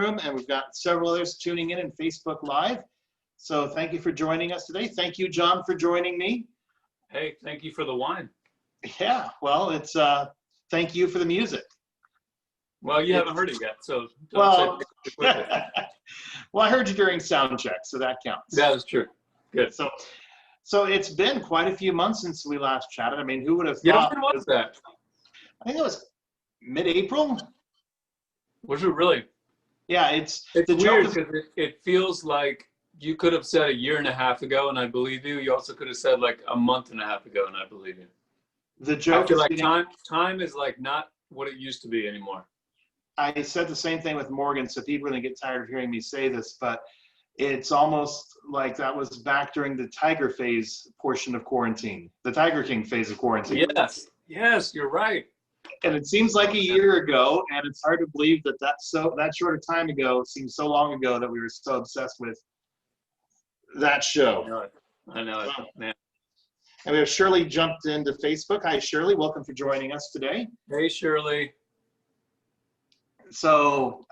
room, and we've got several others tuning in Facebook Live. So thank you for joining us today. Thank you, Jon, for joining me. Hey, thank you for the wine. Yeah, well, it's thank you for the music. Well, you haven't heard it yet, so well, with it. well, I heard you during sound check, so that counts. That is true. Good. So it's been quite a few months since we last chatted. I mean, who would have thought? Yeah, when was that? I think it was mid-April. Was it really? Yeah, it's weird because it feels like you could have said a year and a half ago, and I believe you. You also could have said like a month and a half ago, and I believe you. The joke I feel is like time is like not what it used to be anymore. I said the same thing with Morgan, so people are going to get tired of hearing me say this, but it's almost like that was back during the Tiger phase portion of quarantine, the Tiger King phase of quarantine. Yes, you're right. And it seems like a year ago, and it's hard to believe that that short a time ago seems so long ago that we were so obsessed with that show. I know it, man. And we have Shirley jumped into Facebook. Hi, Shirley. Welcome for joining us today. Hey, Shirley. So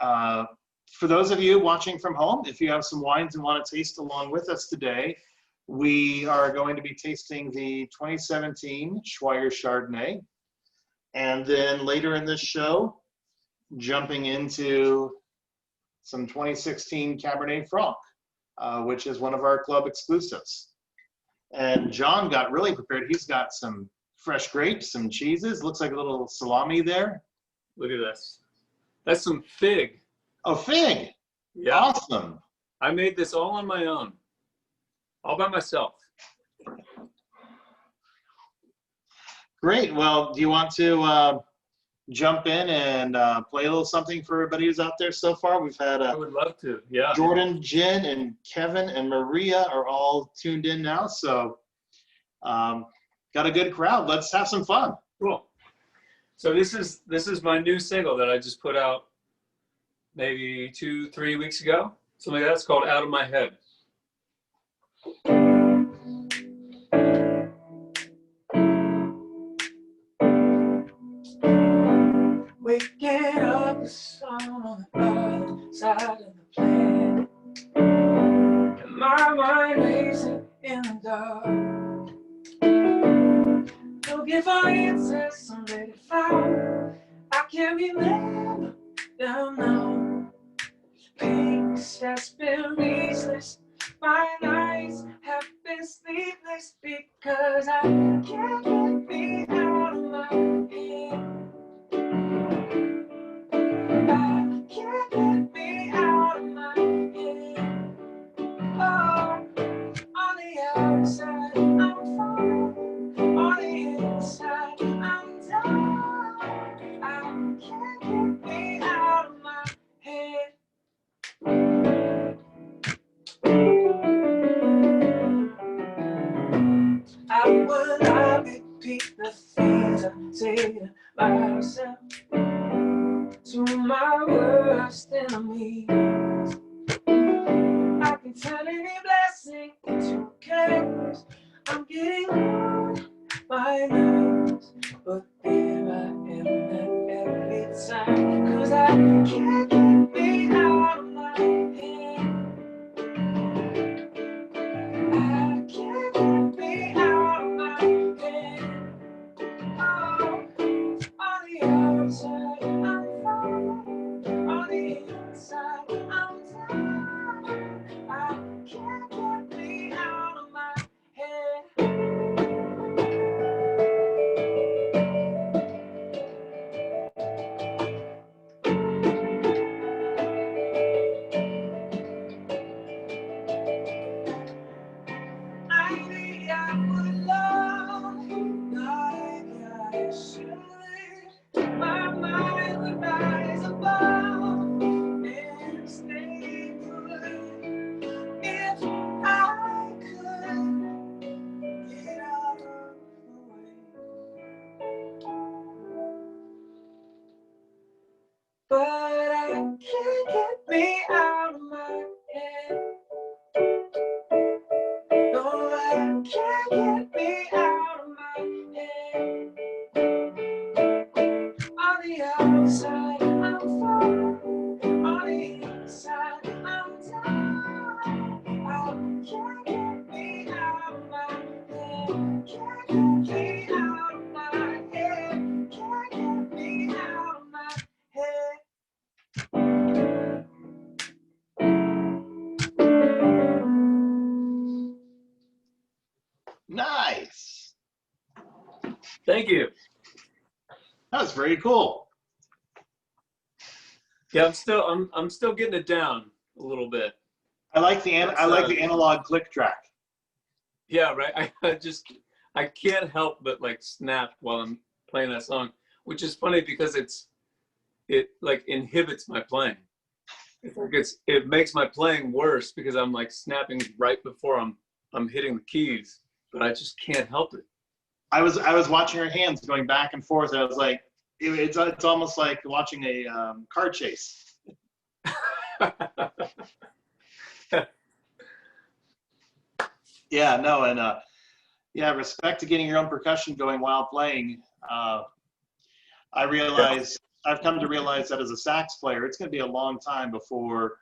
for those of you watching from home, if you have some wines and want to taste along with us today, we are going to be tasting the 2017 Schweiger Chardonnay. And then later in this show, jumping into some 2016 Cabernet Franc, which is one of our club exclusives. And Jon got really prepared. He's got some fresh grapes, some cheeses. Looks like a little salami there. Look at this. That's some fig. Oh, fig. Yeah. Awesome. I made this all on my own, all by myself. Great. Well, do you want to jump in and play a little something for everybody who's out there so far? We've had I would love to. Yeah. Jordan, Jen, and Kevin and Maria are all tuned in now. So got a good crowd. Let's have some fun. Cool. So this is my new single that I just put out maybe 2-3 weeks ago. Something like that. It's called Out of My Head. Waking up the sun on the other side of the planet, and my mind racing in the dark. Looking for answers, I'm ready to find. I can't remember them now. Peace has been reasonless. My nights have been sleepless because I can't get me out of my head. I can't get me out of my head. Oh, on the outside, I'm fine. On the inside, I'm down. I can't get me out of my head. I would not repeat the things I say to myself, to my worst enemy. I can turn any blessing into a curse. I'm getting on my nerves, but there I am at every time, 'cause I can't get me out of my head. I can't get me out of my head. Oh, on the outside, I'm fine. On the inside, I'm down. I can't get me out of my head. Maybe I would love like I should. My mind would rise above and stay good. If I could get out of the way, but I can't get me out of my head. No, I can't get me out of my head. On the outside, I'm fine. On the Nice. Thank you. That was very cool. Yeah, I'm still getting it down a little bit. I like the analog click track. Yeah, right. I can't help but like snap while I'm playing that song, which is funny because it like inhibits my playing. It's like it makes my playing worse because I'm like snapping right before I'm hitting the keys, but I just can't help it. I was watching her hands going back and forth. And I was like, it's almost like watching a car chase. Yeah, no, and yeah, respect to getting your own percussion going while playing. I've come to realize that as a sax player, it's going to be a long time before,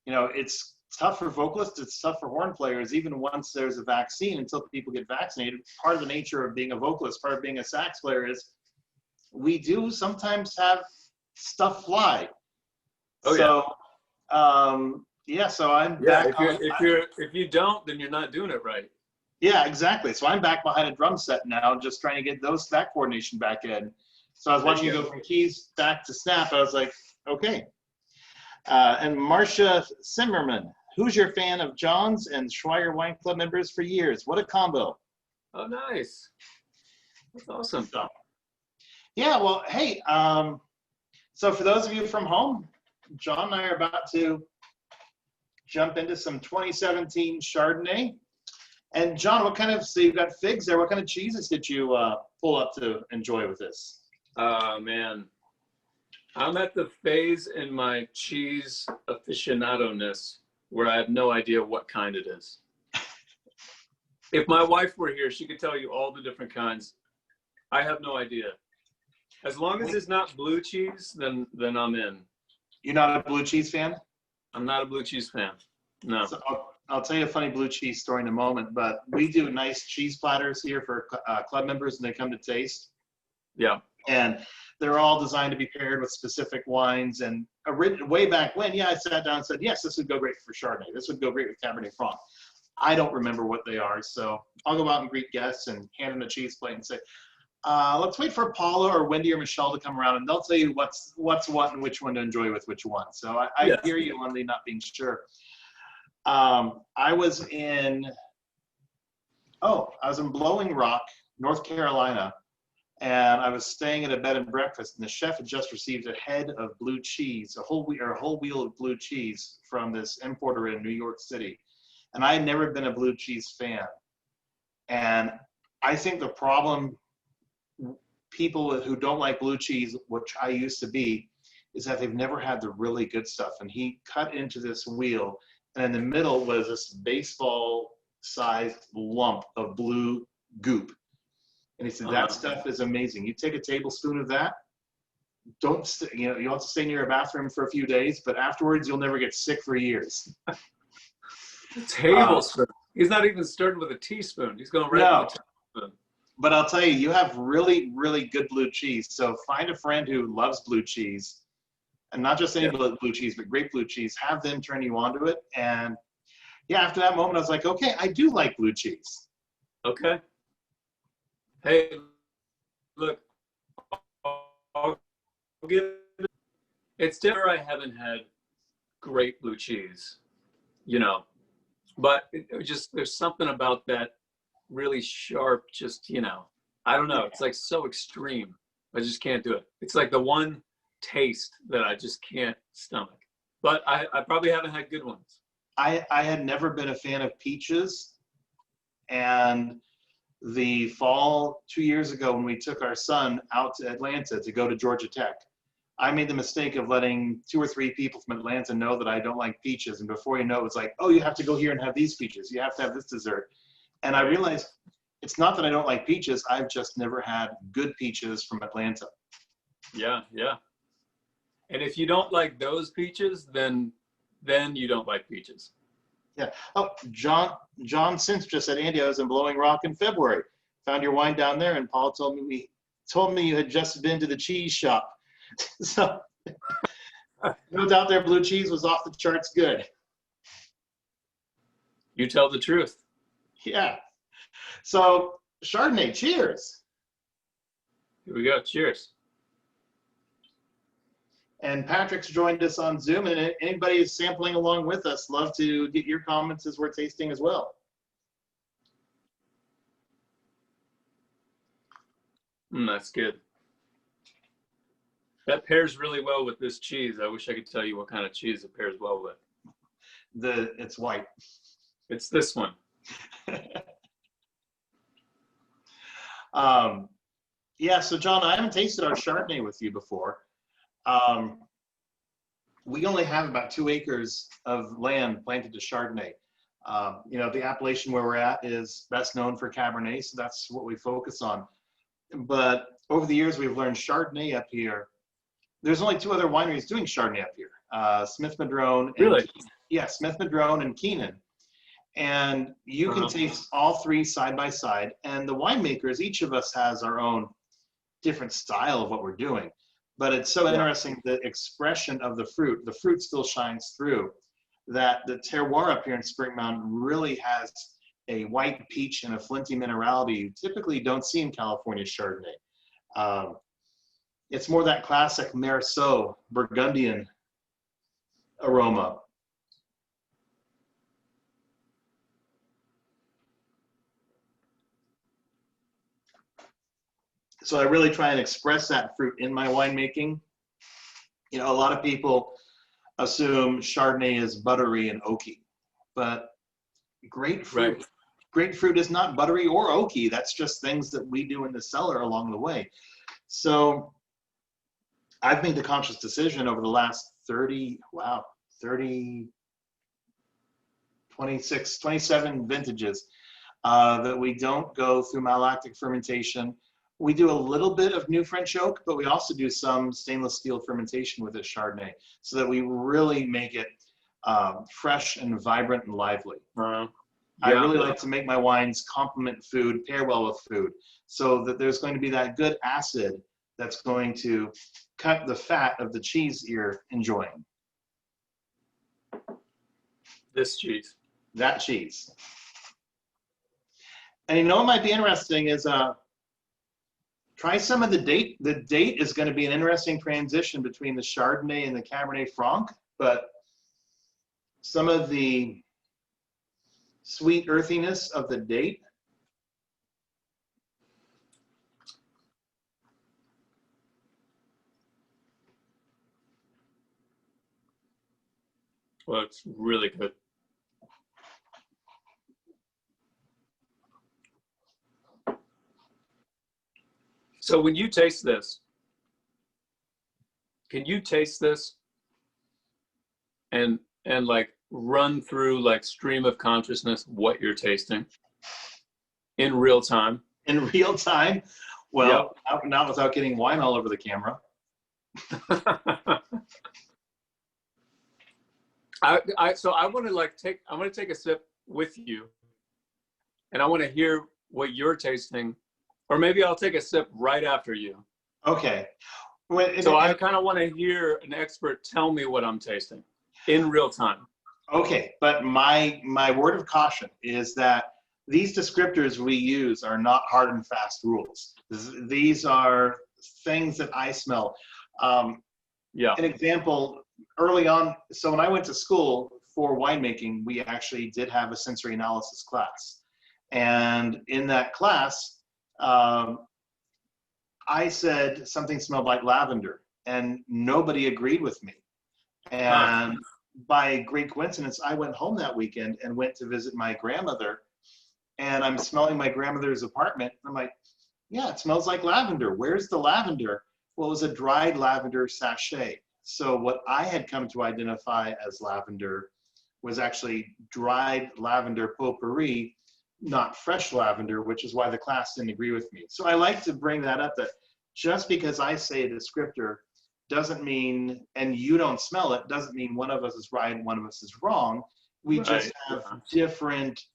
it's tough for vocalists, it's tough for horn players, even once there's a vaccine, until people get vaccinated. Part of the nature of being a vocalist, part of being a sax player is we do sometimes have stuff fly. Oh, so, yeah, so I'm back if you don't, then you're not doing it right. Yeah, exactly. So I'm back behind a drum set now, just trying to get that coordination back in. So I was watching you go from keys back to snap. I was like, okay. And Marcia Zimmerman, who's your fan of Jon's and Schweiger Wine Club members for years? What a combo. Oh, nice. That's awesome. So, yeah, well, hey, so for those of you from home, Jon and I are about to jump into some 2017 Chardonnay. And Jon, so you've got figs there. What kind of cheeses did you pull up to enjoy with this? Oh, man. I'm at the phase in my cheese aficionado-ness where I have no idea what kind it is. If my wife were here, she could tell you all the different kinds. I have no idea. As long as it's not blue cheese, then I'm in. You're not a blue cheese fan? I'm not a blue cheese fan. No. So I'll tell you a funny blue cheese story in a moment, but we do nice cheese platters here for club members, and they come to taste. Yeah. And they're all designed to be paired with specific wines. And way back when, I sat down and said, yes, this would go great for Chardonnay. This would go great with Cabernet Franc. I don't remember what they are, so I'll go out and greet guests and hand them a cheese plate and say, let's wait for Paula or Wendy or Michelle to come around, and they'll tell you what's what and which one to enjoy with which one. So I hear you on the not being sure. I was in Blowing Rock, North Carolina, and I was staying at a bed and breakfast, and the chef had just received a head of blue cheese, a whole wheel of blue cheese from this importer in New York City. And I had never been a blue cheese fan. And I think the problem, people who don't like blue cheese, which I used to be, is that they've never had the really good stuff. And he cut into this wheel, and in the middle was this baseball-sized lump of blue goop. And he said, that stuff is amazing. You take a tablespoon of that, you'll have to stay near a bathroom for a few days, but afterwards you'll never get sick for years. Tablespoon. He's not even starting with a teaspoon. He's going right with a tablespoon. But I'll tell you, you have really, really good blue cheese. So find a friend who loves blue cheese, and not just any blue cheese, but great blue cheese. Have them turn you onto it. And yeah, after that moment, I was like, okay, I do like blue cheese. Okay. Hey, look, I'll give it. It's dinner. I haven't had great blue cheese, but there's something about that really sharp, I don't know. It's like so extreme. I just can't do it. It's like the one taste that I just can't stomach. But I probably haven't had good ones. I had never been a fan of peaches, and the fall 2 years ago when we took our son out to Atlanta to go to Georgia Tech, I made the mistake of letting 2 or 3 people from Atlanta know that I don't like peaches. And before you know it, it's like, oh, you have to go here and have these peaches. You have to have this dessert. And I realized it's not that I don't like peaches. I've just never had good peaches from Atlanta. Yeah, yeah. And if you don't like those peaches, then you don't like peaches. Yeah. Oh, Jon Since just said, Andy, I was in Blowing Rock in February. Found your wine down there, and Paul told me you had just been to the cheese shop. So no doubt their blue cheese was off the charts good. You tell the truth. Yeah. So Chardonnay, cheers. Here we go. Cheers. And Patrick's joined us on Zoom, and anybody who's sampling along with us, love to get your comments as we're tasting as well. That's good. That pairs really well with this cheese. I wish I could tell you what kind of cheese it pairs well with. It's white. It's this one. Yeah, so John, I haven't tasted our Chardonnay with you before. We only have about 2 acres of land planted to Chardonnay. You know, the appellation where we're at is best known for Cabernet, so that's what we focus on. But over the years, we've learned Chardonnay up here. There's only 2 other wineries doing Chardonnay up here, Smith Madrone. Really? Yeah, Smith Madrone and Keenan. And you can taste all 3 side by side. And the winemakers, each of us has our own different style of what we're doing. But it's so interesting, the expression of the fruit still shines through. That the terroir up here in Spring Mountain really has a white peach and a flinty minerality you typically don't see in California Chardonnay. It's more that classic Meursault Burgundian aroma. So I really try and express that fruit in my winemaking. You know, a lot of people assume Chardonnay is buttery and oaky, but grapefruit is not buttery or oaky. That's just things that we do in the cellar along the way. So I've made the conscious decision over the last 27 vintages that we don't go through malolactic fermentation. We do a little bit of new French oak, but we also do some stainless steel fermentation with this Chardonnay so that we really make it fresh and vibrant and lively. I really like to make my wines complement food, pair well with food, so that there's going to be that good acid that's going to cut the fat of the cheese you're enjoying. This cheese. That cheese. And you know what might be interesting is try some of the date. The date is going to be an interesting transition between the Chardonnay and the Cabernet Franc, but some of the sweet earthiness of the date. Well, it's really good. So when you taste this, can you taste this and like run through like stream of consciousness what you're tasting in real time? In real time? Well, not without getting wine all over the camera. So I want to take a sip with you, and I want to hear what you're tasting, or maybe I'll take a sip right after you. Okay. I kind of want to hear an expert tell me what I'm tasting in real time. Okay, but my word of caution is that these descriptors we use are not hard and fast rules. These are things that I smell. An example, early on, so when I went to school for winemaking, we actually did have a sensory analysis class. And in that class, I said something smelled like lavender, and nobody agreed with me. And by great coincidence, I went home that weekend and went to visit my grandmother, and I'm smelling my grandmother's apartment. I'm like, yeah, it smells like lavender. Where's the lavender? Well, it was a dried lavender sachet. So what I had come to identify as lavender was actually dried lavender potpourri, not fresh lavender, which is why the class didn't agree with me. So I like to bring that up, that just because I say a descriptor doesn't mean, and you don't smell it, doesn't mean one of us is right and one of us is wrong. We just have different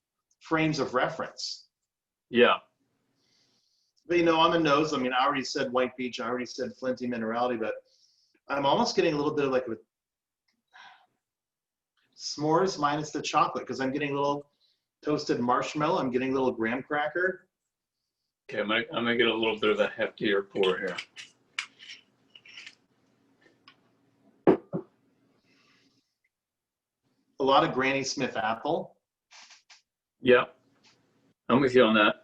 frames of reference. Yeah. But you know, on the nose, I mean, I already said white peach, I already said flinty minerality, but I'm almost getting a little bit of like a s'mores minus the chocolate, because I'm getting a little toasted marshmallow. I'm getting a little graham cracker. Okay, I'm gonna get a little bit of a heftier pour here. A lot of Granny Smith apple. Yeah, I'm with you on that.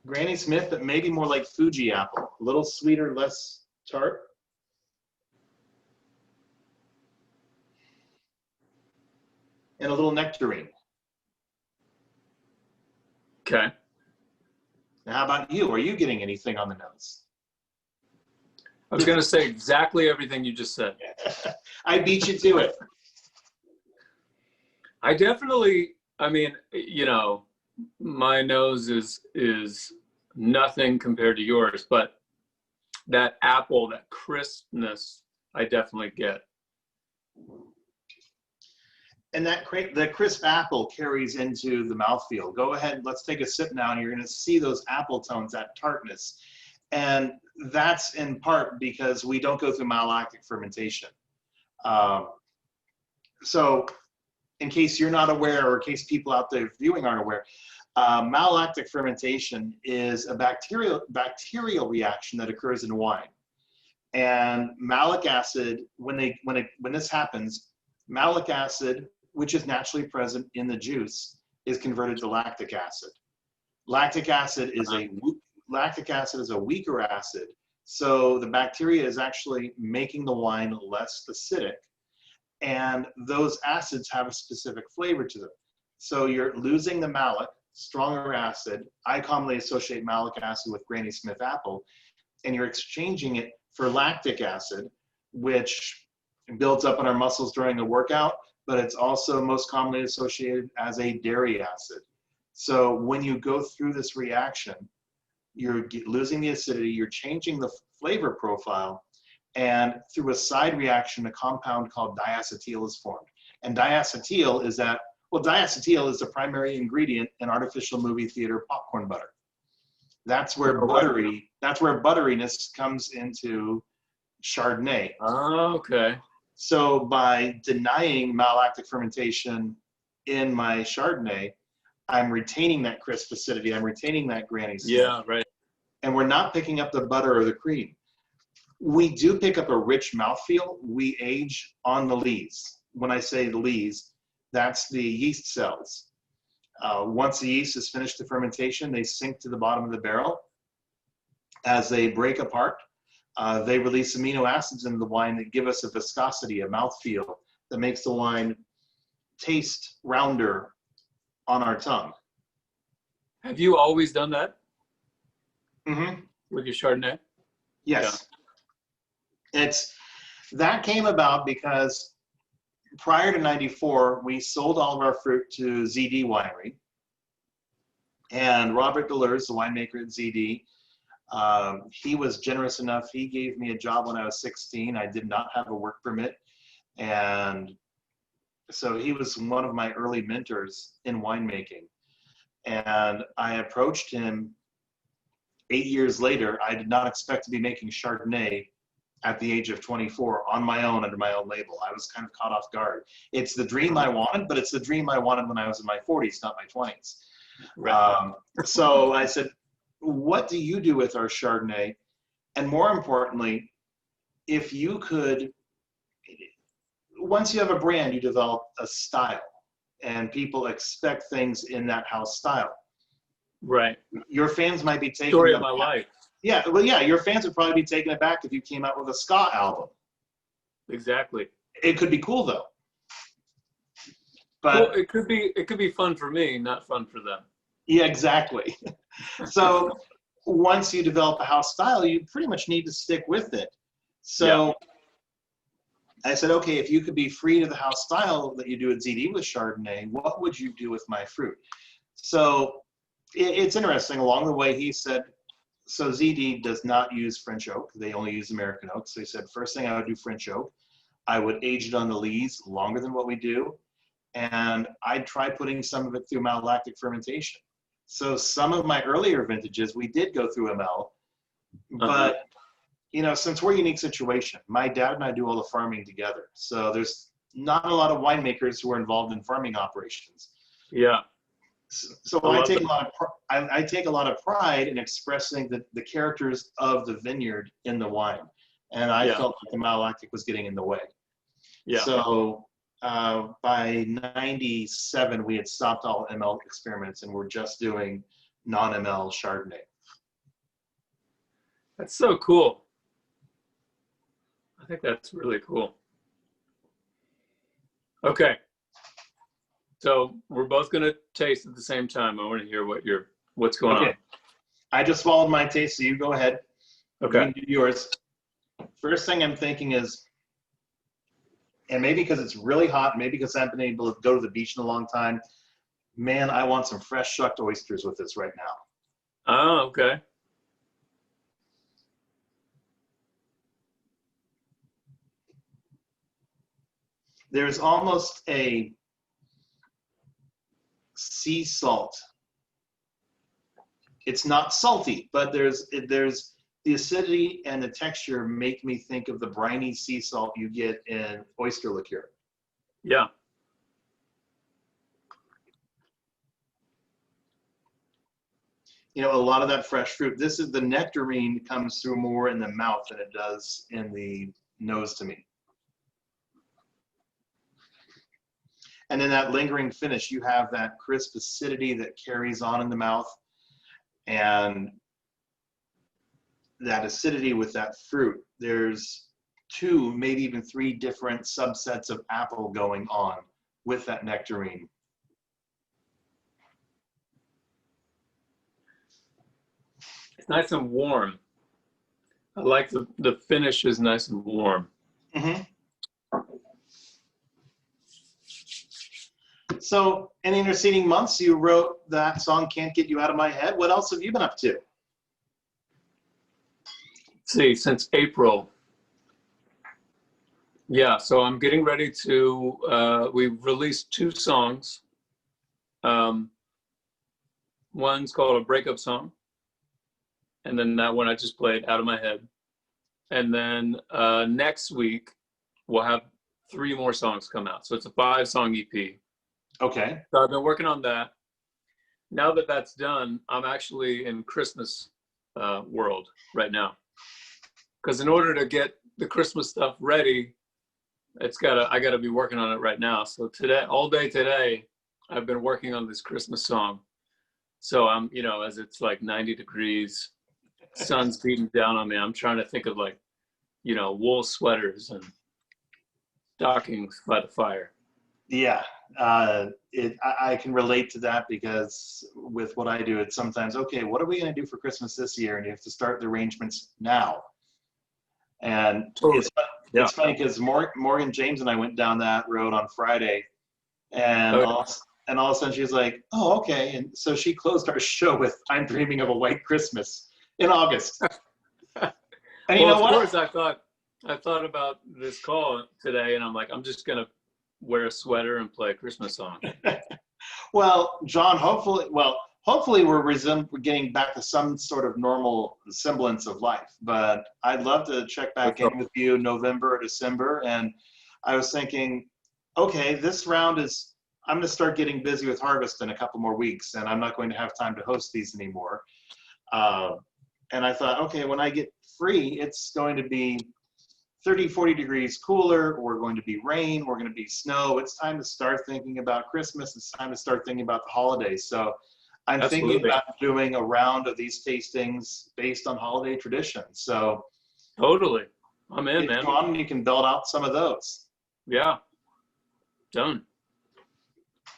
Granny Smith, but maybe more like Fuji apple. A little sweeter, less tart. And a little nectarine. Okay. Now, how about you? Are you getting anything on the nose? I was gonna say exactly everything you just said. I beat you to it. I definitely, I mean, you know, my nose is nothing compared to yours, but that apple, that crispness, I definitely get. And the crisp apple carries into the mouthfeel. Go ahead, let's take a sip now, and you're going to see those apple tones, that tartness. And that's in part because we don't go through malolactic fermentation. So in case you're not aware, or in case people out there viewing aren't aware, malolactic fermentation is a bacterial reaction that occurs in wine. And malic acid, when this happens, malic acid, which is naturally present in the juice, is converted to lactic acid. Lactic acid is a weaker acid, so the bacteria is actually making the wine less acidic, and those acids have a specific flavor to them. So you're losing the malic, stronger acid. I commonly associate malic acid with Granny Smith apple, and you're exchanging it for lactic acid, which builds up in our muscles during a workout, but it's also most commonly associated as a dairy acid. So when you go through this reaction, you're losing the acidity, you're changing the flavor profile, and through a side reaction, a compound called diacetyl is formed. And diacetyl is the primary ingredient in artificial movie theater popcorn butter. That's where butteriness comes into Chardonnay. Oh, okay. So by denying malolactic fermentation in my Chardonnay, I'm retaining that crisp acidity. I'm retaining that Granny Smith. Yeah, right. And we're not picking up the butter or the cream. We do pick up a rich mouthfeel. We age on the lees. When I say the lees, that's the yeast cells. Once the yeast is finished the fermentation, they sink to the bottom of the barrel. As they break apart, they release amino acids into the wine that give us a viscosity, a mouthfeel that makes the wine taste rounder on our tongue. Have you always done that Mm-hmm. with your Chardonnay? Yes. That came about because prior to 94, we sold all of our fruit to ZD Winery. And Robert Delers, the winemaker at ZD, he was generous enough. He gave me a job when I was 16. I did not have a work permit. And so he was one of my early mentors in winemaking. And I approached him 8 years later. I did not expect to be making Chardonnay at the age of 24 on my own under my own label. I was kind of caught off guard. It's the dream I wanted, but it's the dream I wanted when I was in my 40s, not my 20s. Right. So I said, what do you do with our Chardonnay? And more importantly, if you could, once you have a brand, you develop a style, and people expect things in that house style. Right. Your fans might be taking Story of my life. Yeah, well, yeah, your fans would probably be taken aback if you came out with a ska album. Exactly. It could be cool though. But Well, it could be fun for me, not fun for them. yeah, exactly. So once you develop a house style, you pretty much need to stick with it. So I said, okay, if you could be free to the house style that you do at ZD with Chardonnay, what would you do with my fruit? So it's interesting. Along the way, he said, so ZD does not use French oak. They only use American oak. So he said, first thing I would do French oak. I would age it on the lees longer than what we do. And I'd try putting some of it through malolactic fermentation. So some of my earlier vintages, we did go through ML, but you know, since we're a unique situation, my dad and I do all the farming together. So there's not a lot of winemakers who are involved in farming operations. Yeah. So I I love take that. a lot of I take a lot of pride in expressing the characters of the vineyard in the wine, and I Yeah. felt like the malolactic was getting in the way. Yeah. So by '97, we had stopped all ML experiments and we're just doing non-ML Chardonnay. That's so cool. I think that's really cool. Okay. So we're both going to taste at the same time. I want to hear what's going on. Okay. I just swallowed my taste, so you go ahead. Okay. You can do yours. First thing I'm thinking is, and maybe because it's really hot, maybe because I haven't been able to go to the beach in a long time, man, I want some fresh shucked oysters with this right now. Oh, okay. There's almost a sea salt. It's not salty, but there's the acidity and the texture make me think of the briny sea salt you get in oyster liqueur. Yeah. You know, a lot of that fresh fruit. This is the nectarine comes through more in the mouth than it does in the nose to me. And then that lingering finish, you have that crisp acidity that carries on in the mouth, and that acidity with that fruit. There's 2, maybe even 3 different subsets of apple going on with that nectarine. It's nice and warm. I like the finish is nice and warm. Mm-hmm. So in the interceding months, you wrote that song, Can't Get You Out of My Head. What else have you been up to? Let's see, since April. Yeah, so I'm getting ready to, we've released 2 songs. One's called a breakup song. And then that one I just played, Out of My Head. And then next week, we'll have 3 more songs come out. So it's a 5-song EP. Okay. So I've been working on that. Now that that's done, I'm actually in Christmas world right now. Because in order to get the Christmas stuff ready, I gotta be working on it right now. So today, all day today, I've been working on this Christmas song. So I'm, you know, as it's like 90 degrees, sun's beating down on me, I'm trying to think of like, you know, wool sweaters and stockings by the fire. Yeah, I can relate to that because with what I do, it's sometimes, okay, what are we going to do for Christmas this year? And you have to start the arrangements now. And Totally. it's funny because Morgan James and I went down that road on Friday, and all of a sudden she was like, oh, okay. And so she closed our show with I'm Dreaming of a White Christmas in August. And well, you know of what? course, I thought about this call today, and I'm like, I'm just gonna wear a sweater and play a Christmas song. Well, John, hopefully we're getting back to some sort of normal semblance of life. But I'd love to check back in with you November or December. And I was thinking, okay, this round I'm going to start getting busy with harvest in a couple more weeks, and I'm not going to have time to host these anymore. And I thought, okay, when I get free, it's going to be 30, 40 degrees cooler, we're going to be rain, we're going to be snow. It's time to start thinking about Christmas. It's time to start thinking about the holidays. So I'm thinking about doing a round of these tastings based on holiday traditions. So totally. I'm in, man. John, you can build out some of those. Yeah. Done.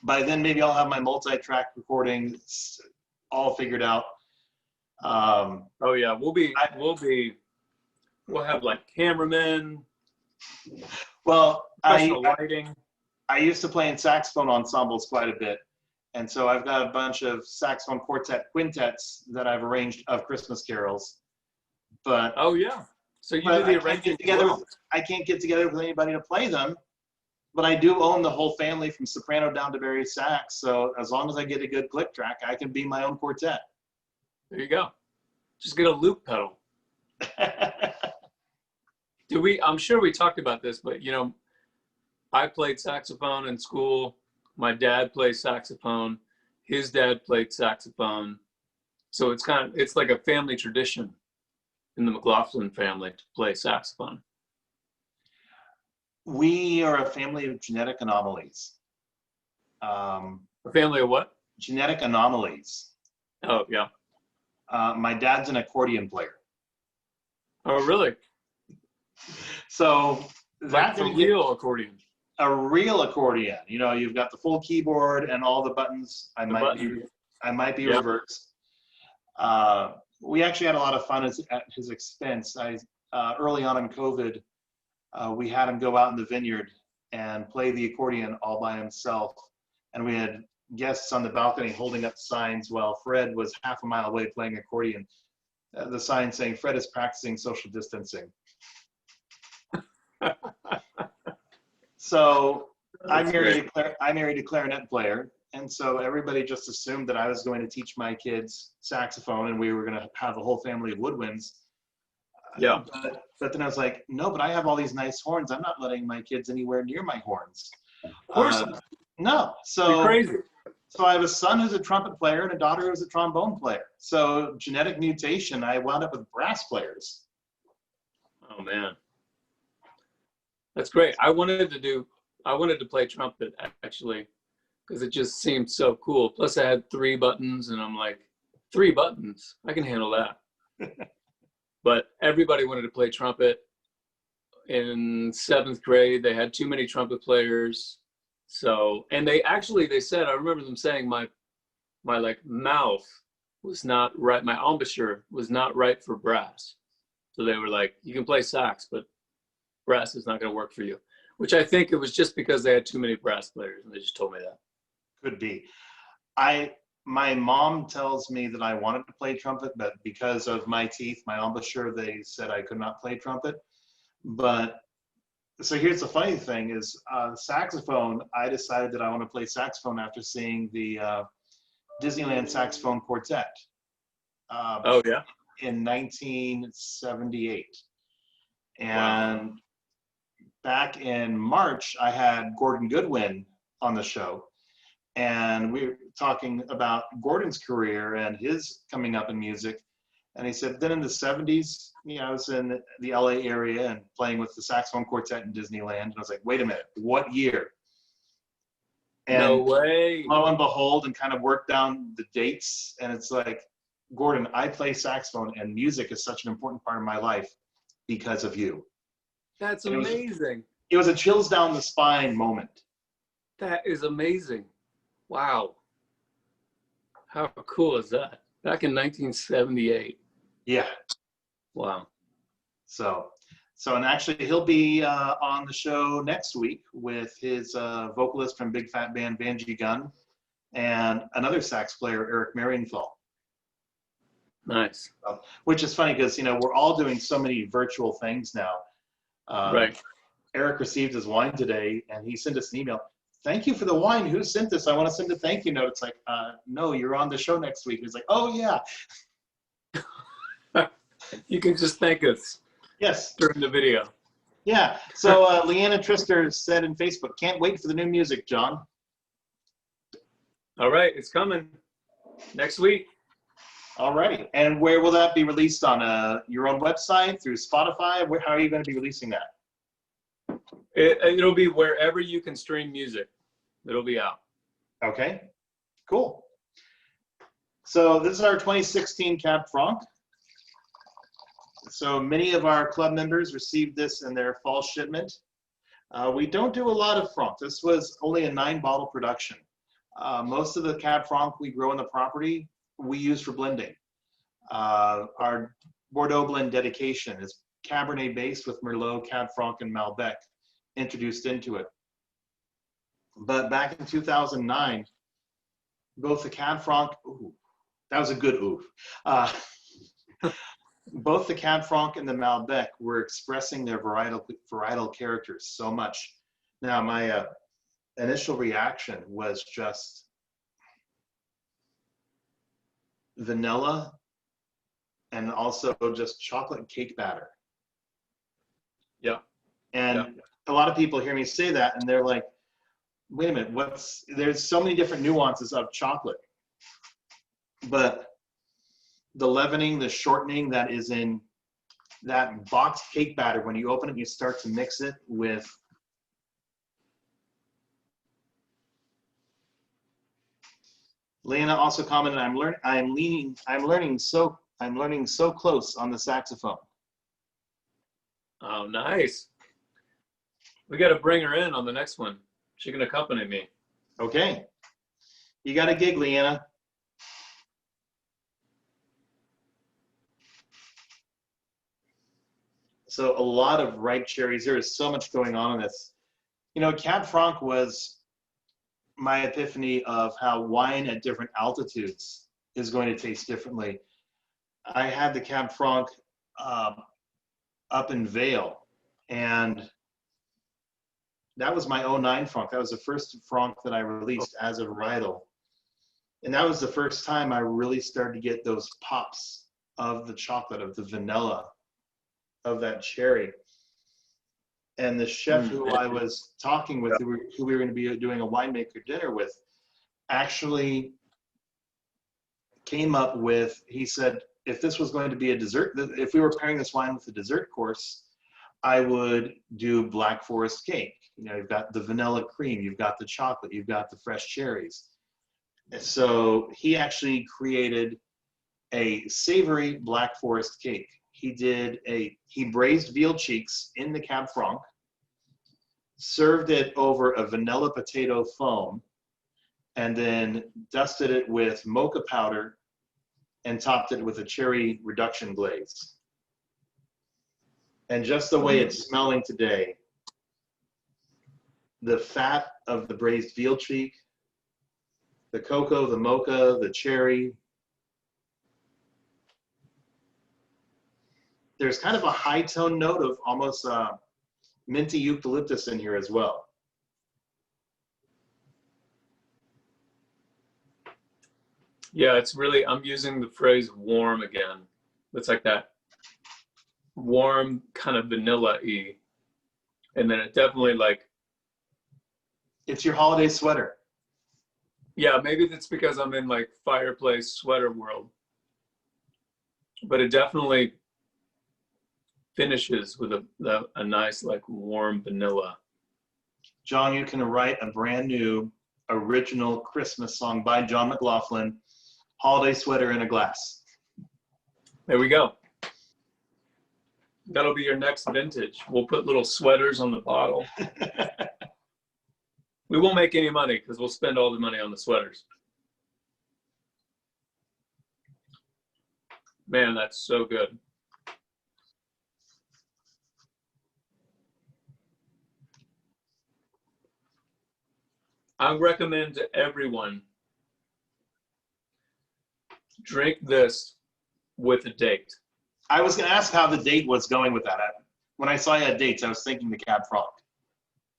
By then, maybe I'll have my multi-track recording all figured out. Oh yeah, we'll have like cameramen. Well, lighting. I used to play in saxophone ensembles quite a bit. And so I've got a bunch of saxophone quintets that I've arranged of Christmas carols. But oh yeah. So you do the arranging together. Well. I can't get together with anybody to play them, but I do own the whole family from soprano down to baritone sax. So as long as I get a good click track, I can be my own quartet. There you go. Just get a loop pedal. I'm sure we talked about this, but you know, I played saxophone in school. My dad plays saxophone. His dad played saxophone. So it's like a family tradition in the McLaughlin family to play saxophone. We are a family of genetic anomalies. A family of what? Genetic anomalies. Oh, yeah. My dad's an accordion player. Oh, really? So Like that for real accordion. a real accordion. You know, you've got the full keyboard and all the buttons. I might be Yeah. reversed. We actually had a lot of fun at his expense. Early on in COVID, we had him go out in the vineyard and play the accordion all by himself. And we had guests on the balcony holding up signs while Fred was half a mile away playing accordion. The sign saying Fred is practicing social distancing. So I married a clarinet player, and so everybody just assumed that I was going to teach my kids saxophone, and we were going to have a whole family of woodwinds. Yeah. But then I was like, no, but I have all these nice horns. I'm not letting my kids anywhere near my horns. Of course. No. So You're crazy. So I have a son who's a trumpet player and a daughter who's a trombone player. So genetic mutation, I wound up with brass players. Oh man, that's great. I wanted to play trumpet actually, because it just seemed so cool. Plus I had 3 buttons, and I'm like, 3 buttons, I can handle that. But everybody wanted to play trumpet. In 7th grade, they had too many trumpet players. So, and they said, I remember them saying my like mouth was not right. My embouchure was not right for brass. So they were like, you can play sax, but brass is not going to work for you, which I think it was just because they had too many brass players, and they just told me that. Could be. My mom tells me that I wanted to play trumpet, but because of my teeth, my embouchure, they said I could not play trumpet. But so here's the funny thing is saxophone, I decided that I want to play saxophone after seeing the Disneyland Saxophone Quartet. Oh, yeah? In 1978. And Wow. back in March, I had Gordon Goodwin on the show. And we were talking about Gordon's career and his coming up in music. And he said, then in the 70s, I was in the LA area and playing with the saxophone quartet in Disneyland. And I was like, wait a minute, what year? And no way. Lo and behold, and kind of worked down the dates. And it's like, Gordon, I play saxophone, and music is such an important part of my life because of you. That's amazing. It was a chills down the spine moment. That is amazing. Wow. How cool is that? Back in 1978. Yeah. Wow. So and actually he'll be on the show next week with his vocalist from Big Fat Band, Banji Gunn, and another sax player, Eric Marienthal. Nice. Which is funny because, we're all doing so many virtual things now. Right. Eric received his wine today, and he sent us an email. Thank you for the wine. Who sent this? I want to send a thank you note. It's like, no, you're on the show next week. He's like, oh, yeah. You can just thank us. Yes. During the video. Yeah. So Leanna Trister said in Facebook, can't wait for the new music, Jon. All right. It's coming next week. All righty. And where will that be released on? Your own website, through Spotify? How are you going to be releasing that? It'll be wherever you can stream music. It'll be out. Okay. Cool. So this is our 2016 Cab Franc. So many of our club members received this in their fall shipment. We don't do a lot of Franc. This was only a 9-bottle production. Most of the Cab Franc we grow on the property, we use for blending. Our Bordeaux blend dedication is Cabernet based with Merlot, Cab Franc, and Malbec introduced into it. But back in 2009, both the Cab Franc, ooh, that was a good oof. Both the Cab Franc and the Malbec were expressing their varietal characters so much. Now, my initial reaction was just vanilla and also just chocolate cake batter. Yeah. And yeah. a lot of people hear me say that and they're like, wait a minute, there's so many different nuances of chocolate. But the leavening, the shortening that is in that boxed cake batter, when you open it, you start to mix it with Lena also commented, I'm learning so close on the saxophone. Oh, nice. We got to bring her in on the next one. She can accompany me. Okay. You got a gig, Leanna. So a lot of ripe cherries. There is so much going on in this. You know, Cab Franc was my epiphany of how wine at different altitudes is going to taste differently. I had the Cab Franc up in Vail, and that was my '09 Franc. That was the first Franc that I released as a varietal. And that was the first time I really started to get those pops of the chocolate, of the vanilla, of that cherry. And the chef who I was talking with, who we were going to be doing a winemaker dinner with, actually came up with, he said, if this was going to be a dessert, if we were pairing this wine with a dessert course, I would do Black Forest cake. You know, you've got the vanilla cream, you've got the chocolate, you've got the fresh cherries. So he actually created a savory Black Forest cake. He braised veal cheeks in the Cab Franc, served it over a vanilla potato foam, and then dusted it with mocha powder and topped it with a cherry reduction glaze. And just the way it's smelling today, the fat of the braised veal cheek, the cocoa, the mocha, the cherry. There's kind of a high tone note of almost minty eucalyptus in here as well. Yeah, it's really, I'm using the phrase warm again. It's like that warm kind of vanilla-y. And then it definitely like. It's your holiday sweater. Yeah, maybe that's because I'm in like fireplace sweater world. But it definitely finishes with a nice like warm vanilla. John, you can write a brand new original Christmas song by Jon McLaughlin, Holiday Sweater in a Glass. There we go. That'll be your next vintage. We'll put little sweaters on the bottle. We won't make any money because we'll spend all the money on the sweaters. Man, that's so good. I recommend to everyone drink this with a date. I was going to ask how the date was going with that. When I saw you had dates, I was thinking the Cab Franc.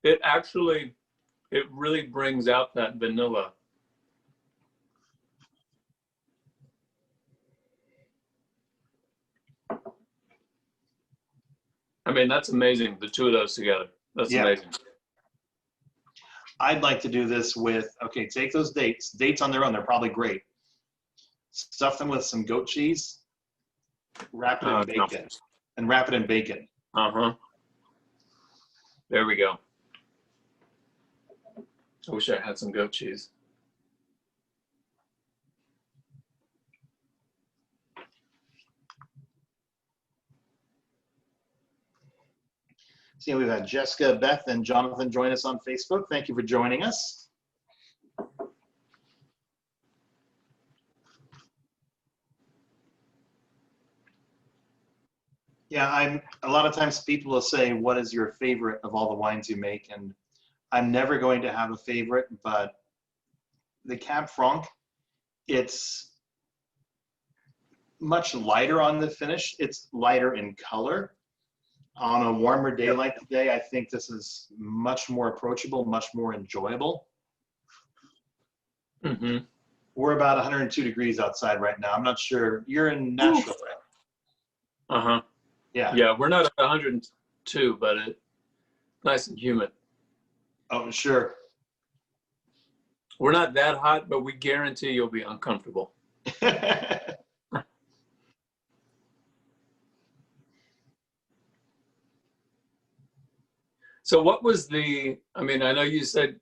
It actually, it really brings out that vanilla. I mean, that's amazing, the two of those together. That's amazing. I'd like to do this with, okay, take those dates on their own, they're probably great. Stuff them with some goat cheese, wrap it in bacon, and wrap it in bacon. Uh-huh. There we go. I wish I had some goat cheese. See, we've had Jessica, Beth, and Jonathan join us on Facebook. Thank you for joining us. Yeah, a lot of times people will say, what is your favorite of all the wines you make? And I'm never going to have a favorite, but the Cab Franc, it's much lighter on the finish. It's lighter in color. On a warmer day like today, I think this is much more approachable, much more enjoyable. Mm-hmm. We're about 102 degrees outside right now. I'm not sure. You're in Nashville, right? Uh-huh. Yeah. Yeah, we're not at 102, but nice and humid. Oh, sure. We're not that hot, but we guarantee you'll be uncomfortable. So what was I mean, I know you said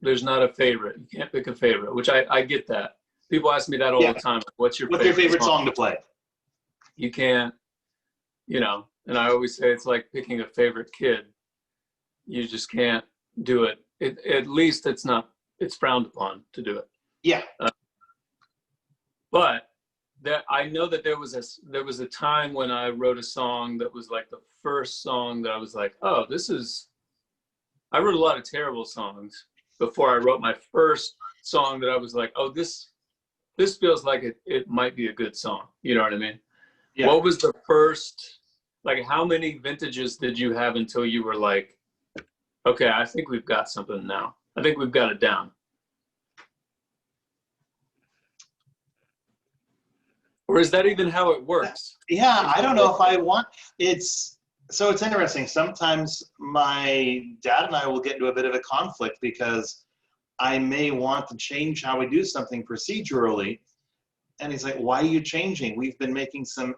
there's not a favorite. You can't pick a favorite, which I get that. People ask me that all the time. What's your favorite song to play? You can't, and I always say it's like picking a favorite kid. You just can't do it. At least it's frowned upon to do it. Yeah. But I know that there was a time when I wrote a song that was like the first song that I was like, oh, I wrote a lot of terrible songs before I wrote my first song that I was like, oh, this feels like it might be a good song. You know what I mean? Yeah. What was the first, like, how many vintages did you have until you were like, okay, I think we've got something now. I think we've got it down. Or is that even how it works? Yeah, I don't know if I want, so it's interesting. Sometimes my dad and I will get into a bit of a conflict because I may want to change how we do something procedurally. And he's like, why are you changing? We've been making some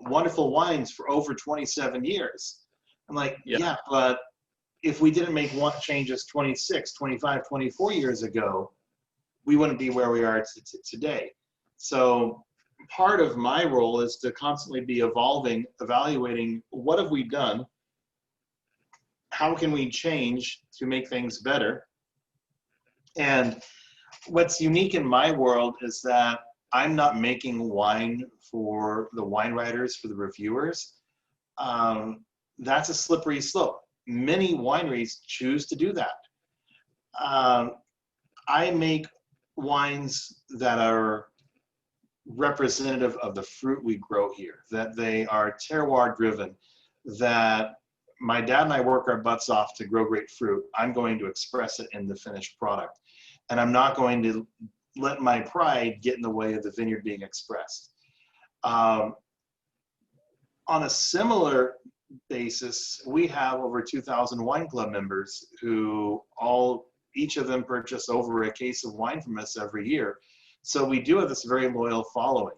wonderful wines for over 27 years. I'm like, yeah, but if we didn't make one changes 26, 25, 24 years ago, we wouldn't be where we are today. So part of my role is to constantly be evaluating what have we done, how can we change to make things better. And what's unique in my world is that I'm not making wine for the wine writers, for the reviewers. That's a slippery slope. Many wineries choose to do that. I make wines that are representative of the fruit we grow here, that they are terroir driven, that my dad and I work our butts off to grow great fruit. I'm going to express it in the finished product. And I'm not going to let my pride get in the way of the vineyard being expressed. On a similar basis, we have over 2,000 wine club members who each of them purchase over a case of wine from us every year. So we do have this very loyal following.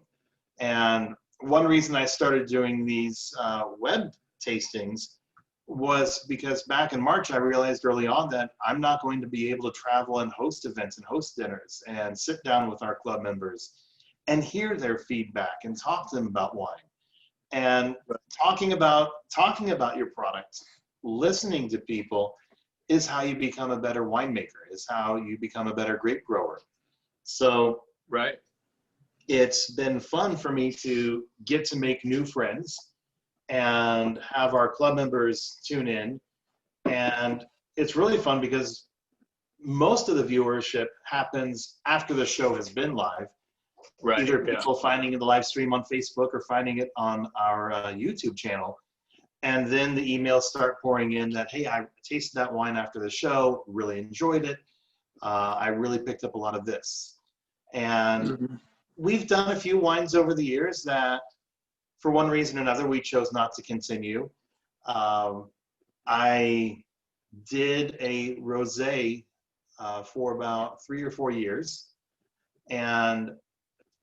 And one reason I started doing these web tastings was because back in March, I realized early on that I'm not going to be able to travel and host events and host dinners and sit down with our club members and hear their feedback and talk to them about wine. And talking about your product, listening to people is how you become a better winemaker, is how you become a better grape grower. So it's been fun for me to get to make new friends and have our club members tune in. And it's really fun because most of the viewership happens after the show has been live. Either people finding the live stream on Facebook or finding it on our YouTube channel. And then the emails start pouring in that, hey, I tasted that wine after the show, really enjoyed it. I really picked up a lot of this. And we've done a few wines over the years that, for one reason or another, we chose not to continue. I did a rosé for about 3 or 4 years. And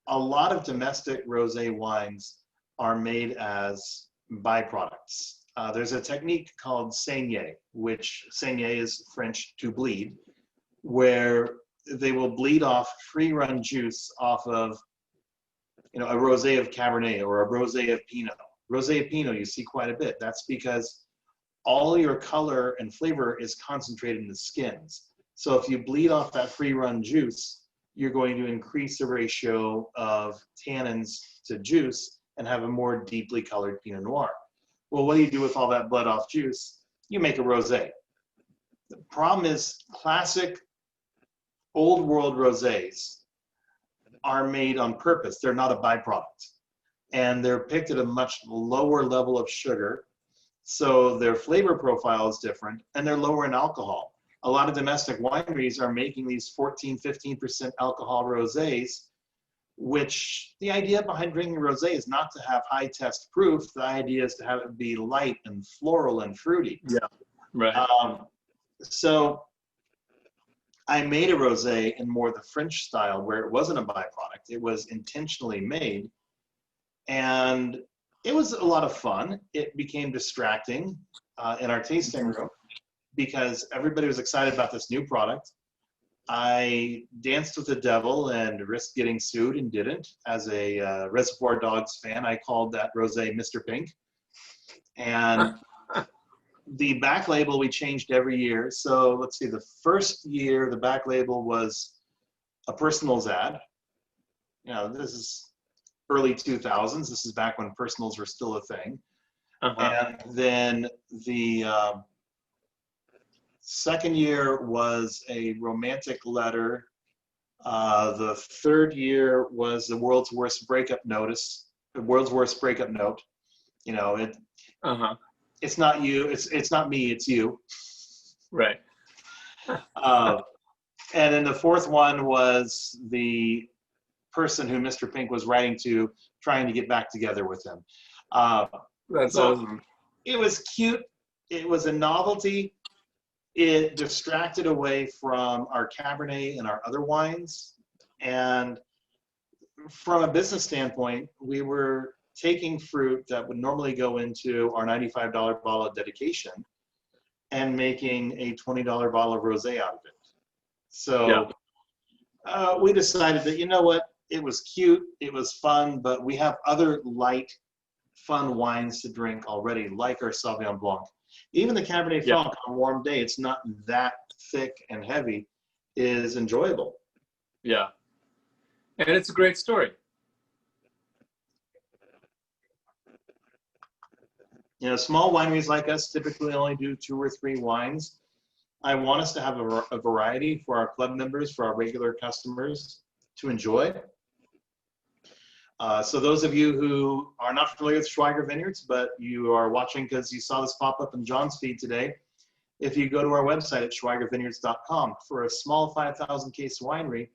a lot of domestic rosé wines are made as byproducts. There's a technique called saignée, which saignée is French to bleed, where they will bleed off free-run juice off of, a rosé of Cabernet or a rosé of Pinot. Rosé of Pinot you see quite a bit. That's because all your color and flavor is concentrated in the skins. So if you bleed off that free-run juice, you're going to increase the ratio of tannins to juice and have a more deeply colored Pinot Noir. Well, what do you do with all that blood off juice? You make a rosé. The problem is classic old world rosés are made on purpose. They're not a byproduct. And they're picked at a much lower level of sugar. So their flavor profile is different and they're lower in alcohol. A lot of domestic wineries are making these 14, 15% alcohol rosés, which the idea behind drinking rosé is not to have high test proof. The idea is to have it be light and floral and fruity. Yeah. Right. So I made a rosé in more the French style, where it wasn't a byproduct. It was intentionally made, and it was a lot of fun. It became distracting in our tasting room because everybody was excited about this new product. I danced with the devil and risked getting sued and didn't. As a Reservoir Dogs fan, I called that rosé Mr. Pink. And the back label we changed every year. So let's see, the first year the back label was a personals ad. You know, this is early 2000s. This is back when personals were still a thing. And then the second year was a romantic letter. The third year was the world's worst breakup notice, the world's worst breakup note. You know, it's not you, it's not me, it's you. Right. And then the fourth one was the person who Mr. Pink was writing to, trying to get back together with him. That's so awesome. It was cute. It was a novelty. It distracted away from our Cabernet and our other wines. And from a business standpoint, we were taking fruit that would normally go into our $95 bottle of dedication and making a $20 bottle of rosé out of it. So we decided that, you know what, it was cute, it was fun, but we have other light, fun wines to drink already, like our Sauvignon Blanc. Even the Cabernet Franc on a warm day, it's not that thick and heavy, is enjoyable. Yeah. And it's a great story. You know, small wineries like us typically only do 2 or 3 wines. I want us to have a variety for our club members, for our regular customers to enjoy. So those of you who are not familiar with Schweiger Vineyards, but you are watching because you saw this pop up in John's feed today, if you go to our website at schweigervineyards.com, for a small 5,000 case winery,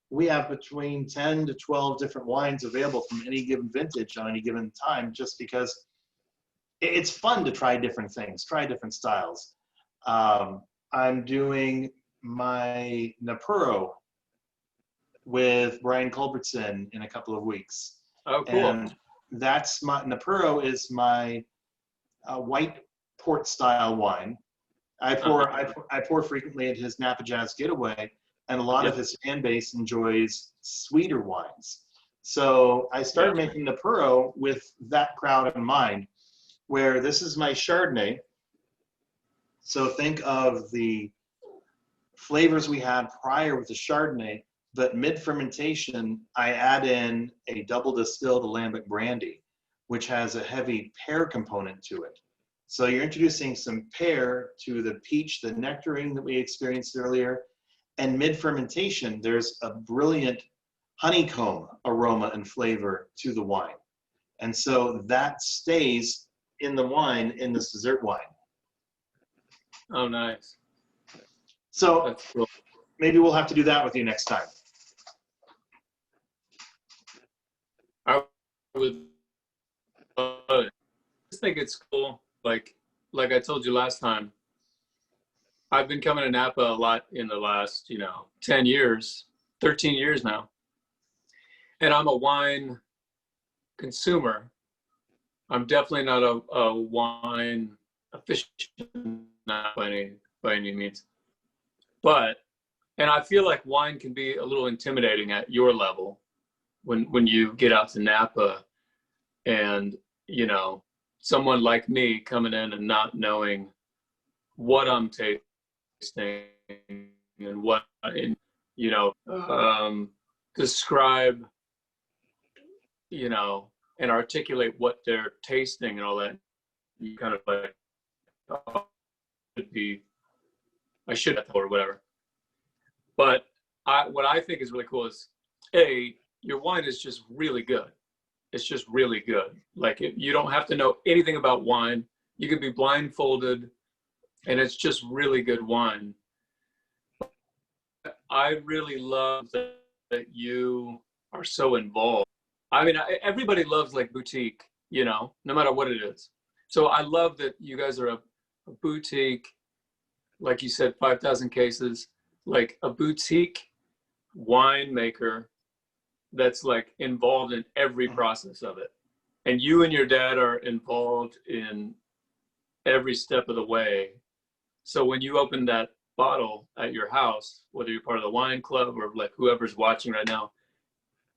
we have between 10 to 12 different wines available from any given vintage on any given time, just because it's fun to try different things, try different styles. I'm doing my Napuro with Brian Culbertson in a couple of weeks. Oh, cool. And that's my, Napuro is my white port style wine. I pour frequently at his Napa Jazz Getaway, and a lot of his fan base enjoys sweeter wines. So I started making Napuro with that crowd in mind, where this is my Chardonnay. So think of the flavors we had prior with the Chardonnay, but mid-fermentation, I add in a double distilled Lambic brandy, which has a heavy pear component to it. So you're introducing some pear to the peach, the nectarine that we experienced earlier, and mid-fermentation, there's a brilliant honeycomb aroma and flavor to the wine. And so that stays in the wine, in this dessert wine. Oh, nice. So that's cool. Maybe we'll have to do that with you next time. I would I just think it's cool. Like I told you last time, I've been coming to Napa a lot in the last, 10 years, 13 years now. And I'm a wine consumer. I'm definitely not a wine aficionado by any means. But, and I feel like wine can be a little intimidating at your level when you get out to Napa and, someone like me coming in and not knowing what I'm tasting and what, describe, and articulate what they're tasting and all that. You kind of like, oh, I should have, or whatever. But what I think is really cool is, your wine is just really good. It's just really good. Like, you don't have to know anything about wine. You can be blindfolded, and it's just really good wine. I really love that you are so involved. I mean, everybody loves like boutique, no matter what it is. So I love that you guys are a boutique, like you said, 5,000 cases, like a boutique winemaker that's like involved in every process of it. And you and your dad are involved in every step of the way. So when you open that bottle at your house, whether you're part of the wine club or like whoever's watching right now,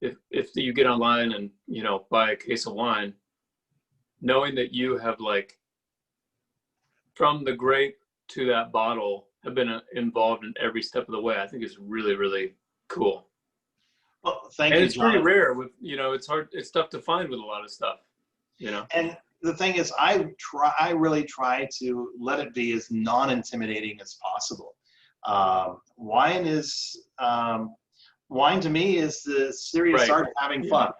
if you get online and, you know, buy a case of wine, knowing that you have like from the grape to that bottle have been involved in every step of the way, I think is really, really cool. Well, thank And you, it's pretty John. rare with, you know, it's tough to find with a lot of stuff, you know? And the thing is, I really try to let it be as non-intimidating as possible. Wine to me is the serious Right. art of having fun.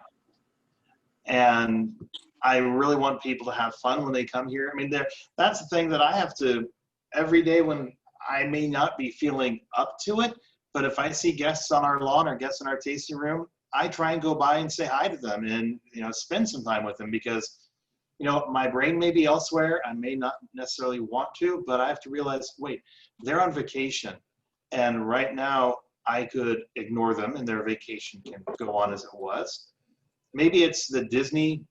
And I really want people to have fun when they come here. I mean, that's the thing that I have to, every day when I may not be feeling up to it, but if I see guests on our lawn or guests in our tasting room, I try and go by and say hi to them and, you know, spend some time with them because, you know, my brain may be elsewhere. I may not necessarily want to, but I have to realize, wait, they're on vacation. And right now I could ignore them and their vacation can go on as it was. Maybe it's the Disney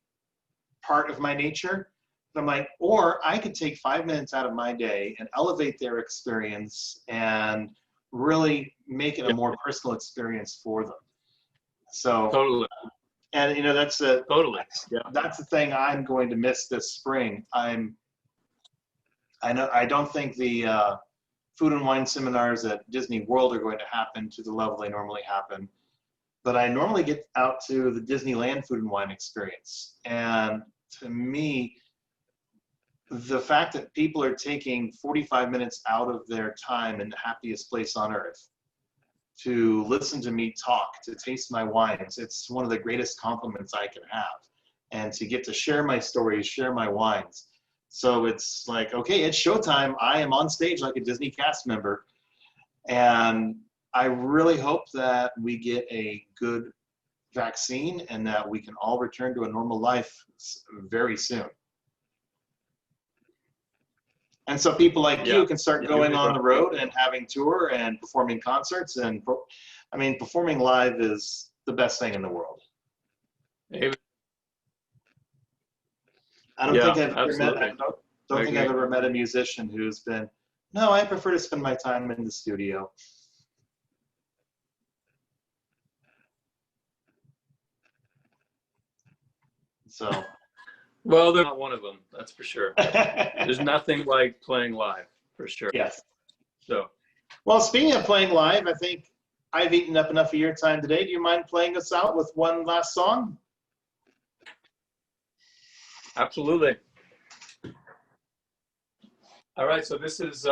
part of my nature. But I'm like, or I could take 5 minutes out of my day and elevate their experience and really make it a more personal experience for them. So Totally. And you know, that's Totally. the thing I'm going to miss this spring. I don't think the food and wine seminars at Disney World are going to happen to the level they normally happen. But I normally get out to the Disneyland food and wine experience. And to me, the fact that people are taking 45 minutes out of their time in the happiest place on earth to listen to me talk, to taste my wines, it's one of the greatest compliments I can have. And to get to share my stories, share my wines. So it's like, okay, it's showtime. I am on stage like a Disney cast member. And I really hope that we get a good vaccine and that we can all return to a normal life very soon. And so people like you can start going on the road and having tour and performing concerts. And I mean, performing live is the best thing in the world. I don't think I've ever met a musician who's been, no, I prefer to spend my time in the studio. So. Well, they're not one of them, that's for sure. There's nothing like playing live, for sure. Yes. So. Well, speaking of playing live, I think I've eaten up enough of your time today. Do you mind playing us out with one last song? Absolutely. All right, so this is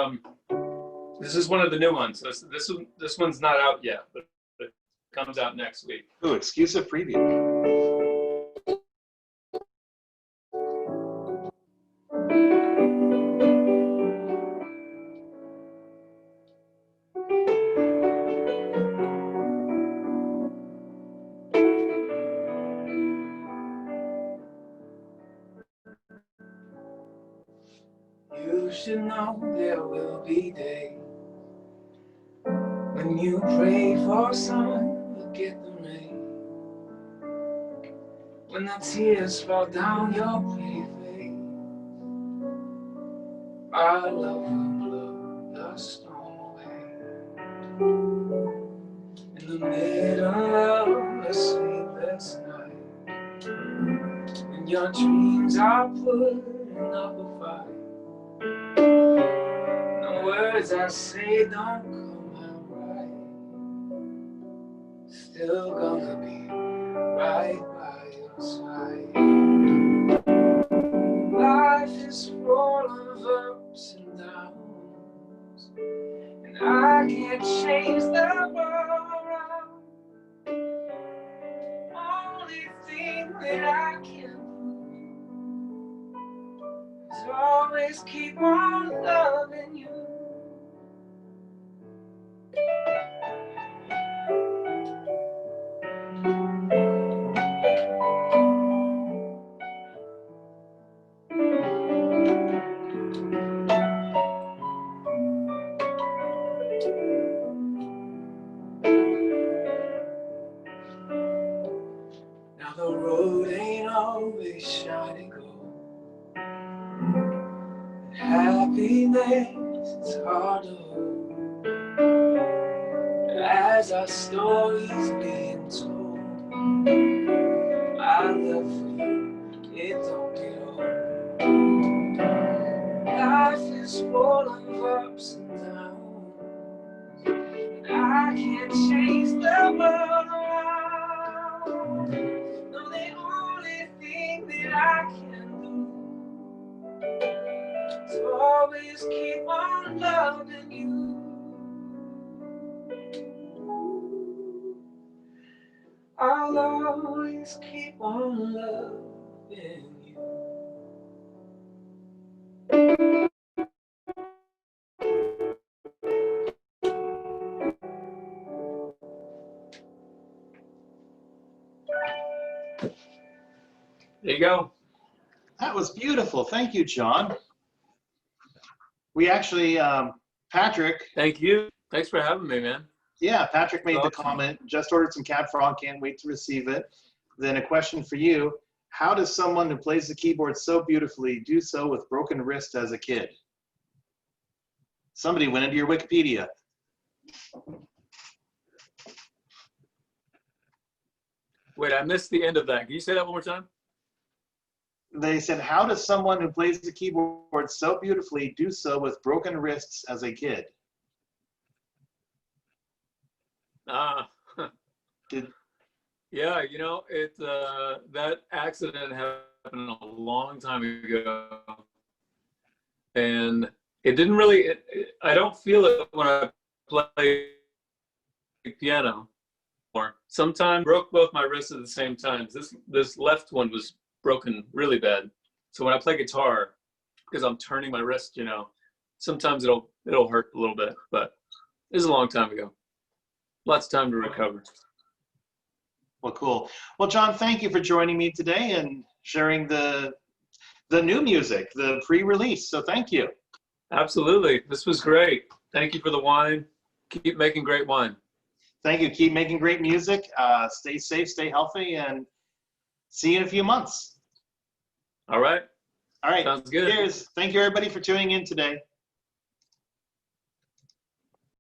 one of the new ones. This one's not out yet, but it comes out next week. Ooh, exclusive preview. You should know there will be days when you pray for sun, forget the rain. When the tears fall down your pretty face, our love will blow the storm away. In the middle of a sleepless night, when your dreams are putting up a fight, the words I say don't come out right, still gonna be right by your side. Life is full of ups and downs, and I can't change the world around. Only thing that I can do is always keep on loving you. as our stories being told. My love for you, it don't get old. Life is full of ups and downs, and I can't chase the world around. No, the only thing that I can do is always keep on loving you. I'll always keep on loving you. There you go. That was beautiful. Thank you, Jon. We actually, Patrick, Thank you. Thanks for having me, man. yeah, Patrick made the Awesome. comment, just ordered some Cab Frog, can't wait to receive it. Then a question for you. How does someone who plays the keyboard so beautifully do so with broken wrist as a kid? Somebody went into your Wikipedia. Wait, I missed the end of that. Can you say that one more time? They said, how does someone who plays the keyboard so beautifully do so with broken wrists as a kid? Did, Yeah, you know, that accident happened a long time ago, and it didn't really. I don't feel it when I play piano. Or sometimes broke both my wrists at the same time. This left one was broken really bad. So when I play guitar, because I'm turning my wrist, you know, sometimes it'll hurt a little bit. But this is a long time ago. Lots of time to recover. well, cool. Well, Jon, thank you for joining me today and sharing the new music, the pre-release. So thank you. Absolutely. This was great. Thank you for the wine. Keep making great wine. Thank you. Keep making great music. Stay safe, stay healthy, and see you in a few months. All right. All right. Sounds good. Cheers. Thank you, everybody, for tuning in today.